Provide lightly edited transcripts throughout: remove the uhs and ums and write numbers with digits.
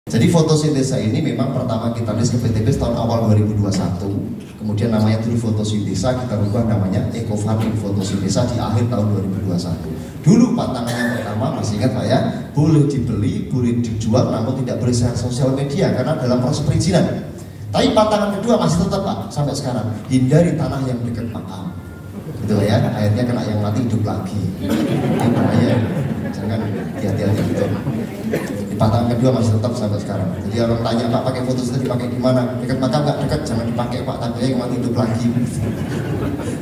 Jadi fotosintesa ini memang pertama kita list ke PTB tahun awal 2021. Kemudian namanya dulu fotosintesa, kita rubah namanya eco farming fotosintesa di akhir tahun 2021. Dulu pantangan yang pertama, masih ingat Pak ya, boleh dibeli, boleh dijual, namun tidak boleh share sosial media karena dalam proses perizinan. Tapi pantangan kedua masih tetap Pak, sampai sekarang, hindari tanah yang dekat makam. Gitu ya, akhirnya kena yang mati hidup lagi. Ini bahaya, jangan hati-hati gitu. Di pantangan kedua masih tetap sampai sekarang. Jadi orang tanya Pak pakai fotosintesa dipakai gimana? Dekat makam nggak dekat, jangan dipakai Pak, tandanya yang mati hidup lagi.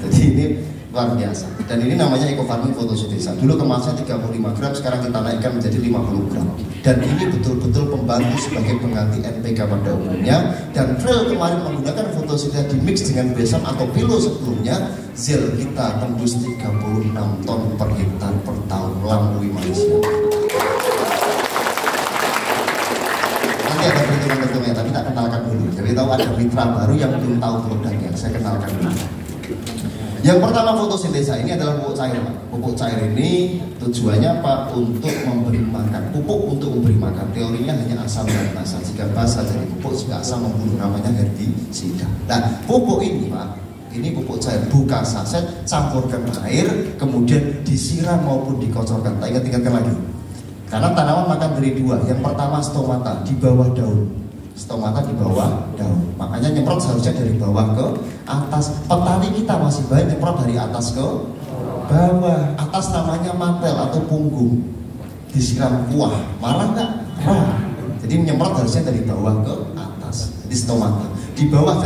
Jadi ini luar biasa. Dan ini namanya eco farming fotosintesa. Dulu kemasannya 35 gram, sekarang kita naikkan menjadi 50 gram. Dan ini betul-betul pembantu sebagai pengganti NPK pada umumnya. Dan Trail kemarin menggunakan fotosintesa di mix dengan Besam atau Pilo sebelumnya, ZEL kita tembus 36 ton per hektar per tahun melampaui Malaysia. Nanti ada perhitungan-perhitungannya, tapi tak kenalkan dulu. Jadi tahu ada mitra baru yang belum tahu produknya, saya kenalkan dulu. Yang pertama fotosintesa ini adalah pupuk cair Pak. Pupuk cair ini tujuannya apa? Untuk memberi makan. Pupuk untuk memberi makan. Teorinya hanya asam dan basa. Jika basa jadi pupuk, jika asam membunuh, namanya herbisida. Nah pupuk ini Pak, ini pupuk cair, buka saset, campurkan air, kemudian disiram maupun dikocorkan. Tak ingat-ingatkan lagi. Karena tanaman makan dari dua. Yang pertama stomata di bawah daun. Stomata di bawah daun. Makanya nyemprot seharusnya dari bawah ke atas. Petani kita masih banyak nyemprot dari atas ke bawah. Atas namanya mantel atau punggung. Disiram kuah, marah nggak? Jadi menyemprot harusnya dari bawah ke atas. Jadi stomata di bawah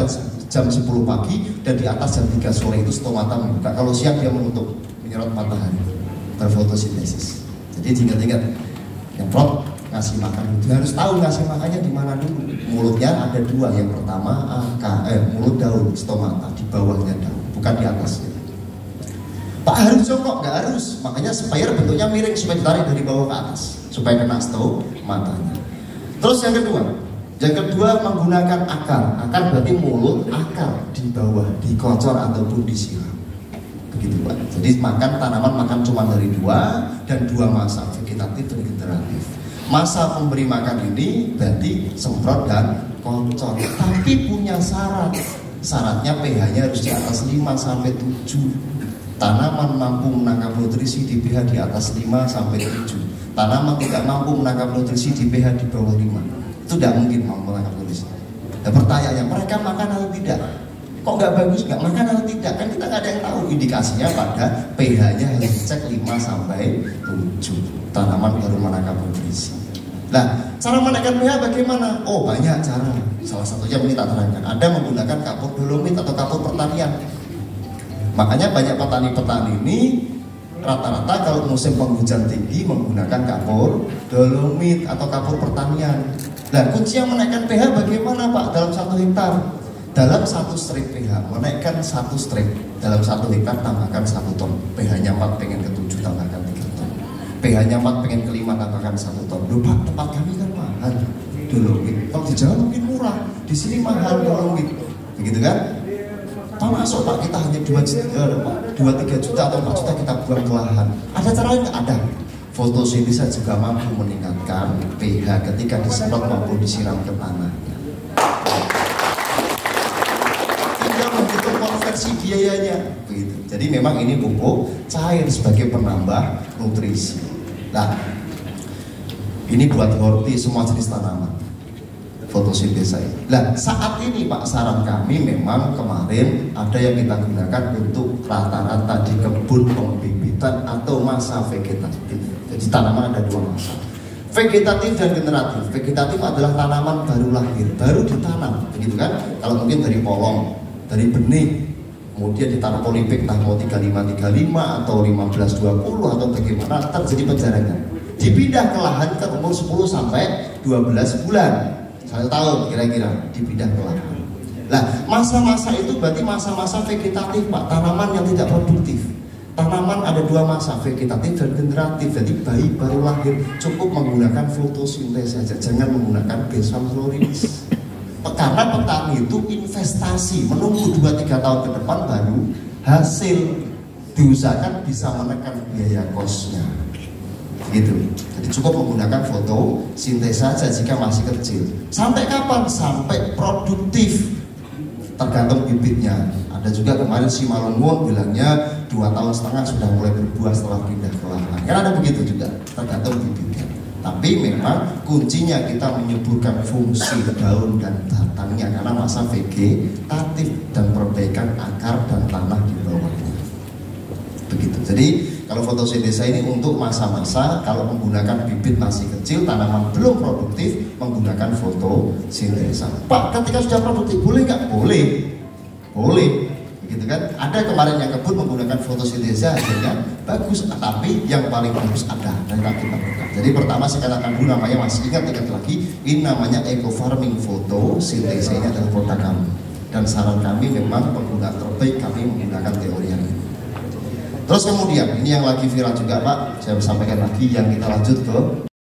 jam 10 pagi dan di atas jam 3 sore itu stomata membuka. Kalau siang dia menutup, menyerot matahari, berfotosintesis. Jadi ingat-ingat nyemprot, ngasih makan, dia harus tahu ngasih makannya di mana dulu. Mulutnya ada dua, yang pertama mulut daun, stomata, di bawahnya daun, bukan di atasnya. Pak harus jongkok, nggak harus, makanya supaya bentuknya miring supaya ditarik dari bawah ke atas, supaya kena stomatanya. Terus yang kedua menggunakan akar berarti mulut, akar di bawah, dikocor ataupun disiram. Begitu Pak. Jadi tanaman makan cuma dari dua dan dua masa, vegetatif dan generatif. Masa pemberi makan ini berarti semprot dan kocor, tapi punya syarat. Syaratnya pH-nya harus di atas 5 sampai 7. Tanaman mampu menangkap nutrisi di pH di atas 5 sampai 7. Tanaman tidak mampu menangkap nutrisi di pH di bawah 5. Itu tidak mungkin mampu menangkap nutrisi. Dan pertanyaannya, mereka makan atau tidak? Kok nggak bagus, nggak makan atau tidak? Kan kita nggak ada yang tahu. Indikasinya pada pH-nya harus dicek 5 sampai 7. Tanaman baru menangkap nutrisi. Nah, cara menaikkan pH bagaimana? Oh, banyak cara. Salah satunya ini tak terangkan. Ada menggunakan kapur dolomit atau kapur pertanian. Makanya banyak petani-petani ini rata-rata kalau musim penghujan tinggi menggunakan kapur dolomit atau kapur pertanian. Nah, kunci yang menaikkan pH bagaimana Pak? Dalam 1 hektar, dalam 1 strip pH, menaikkan 1 strip dalam 1 hektar tambahkan 1 ton. pH-nya 4 pengen ke 7 tambahkan 3 ton. pH-nya 4 pengen ke 5 tambahkan 1 ton. Loh Pak, tempat kami kan mahal dolomit. Kalau di Jawa mungkin murah, di sini mahal dolomit. Begitu kan? Pak masuk Pak, kita hanya 2-3 juta atau 4 juta kita buang ke lahan. Ada caranya nggak? Ada. Fotosintesa juga mampu meningkatkan pH ketika disemprot maupun disiram ke tanahnya. Tinggal menghitung konversi biayanya. Begitu. Jadi memang ini pupuk cair sebagai penambah nutrisi. Nah, ini buat horti semua jenis tanaman. Fotosintesa. Nah, saat ini Pak, saran kami memang kemarin ada yang kita gunakan untuk rata-rata di kebun pembibitan atau masa vegetatif. Jadi tanaman ada 2 masa, vegetatif dan generatif. Vegetatif adalah tanaman baru lahir, baru ditanam, begitu kan? Kalau mungkin dari polong, dari benih, kemudian ditaruh polipik, entah mau 35-35 atau 15-20 atau bagaimana, terjadi penjaringan. Dipindah ke lahan ke umur 10 sampai 12 bulan. 1 tahun kira-kira dipindah ke lahan. Nah, masa-masa itu berarti masa-masa vegetatif Pak, tanaman yang tidak produktif. Tanaman ada 2 masa, vegetatif dan generatif. Jadi bayi baru lahir cukup menggunakan fotosintesa saja, jangan menggunakan Besam floridis. Karena petani itu investasi, menunggu 2-3 tahun ke depan baru hasil. Diusahakan bisa menekan biaya kosnya. gitu. Jadi cukup menggunakan fotosintesa saja jika masih kecil. Sampai kapan? Sampai produktif, tergantung bibitnya. Ada juga kemarin si Malungun bilangnya 2,5 tahun sudah mulai berbuah setelah pindah ke lahan. Kan ada begitu juga, tergantung bibitnya. Tapi memang kuncinya kita menyuburkan fungsi daun dan batangnya karena masa vegetatif dan perbaikan akar dan tanah di bawahnya. Begitu. Jadi kalau fotosintesa ini untuk masa-masa kalau menggunakan bibit masih kecil, tanaman belum produktif, menggunakan fotosintesa. Pak, ketika sudah produktif boleh nggak? Boleh, boleh. Begitu kan? Ada kemarin yang kebun menggunakan fotosintesa hasilnya bagus, tapi yang paling bagus ada dan kita buka. Jadi pertama saya katakan dulu namanya, masih ingat lagi, ini namanya eco farming fotosintesa. Ini adalah produk kami dan saran kami memang pengguna terbaik kami menggunakan teori yang ini. Terus kemudian ini yang lagi viral juga Pak, saya sampaikan lagi yang kita lanjut ke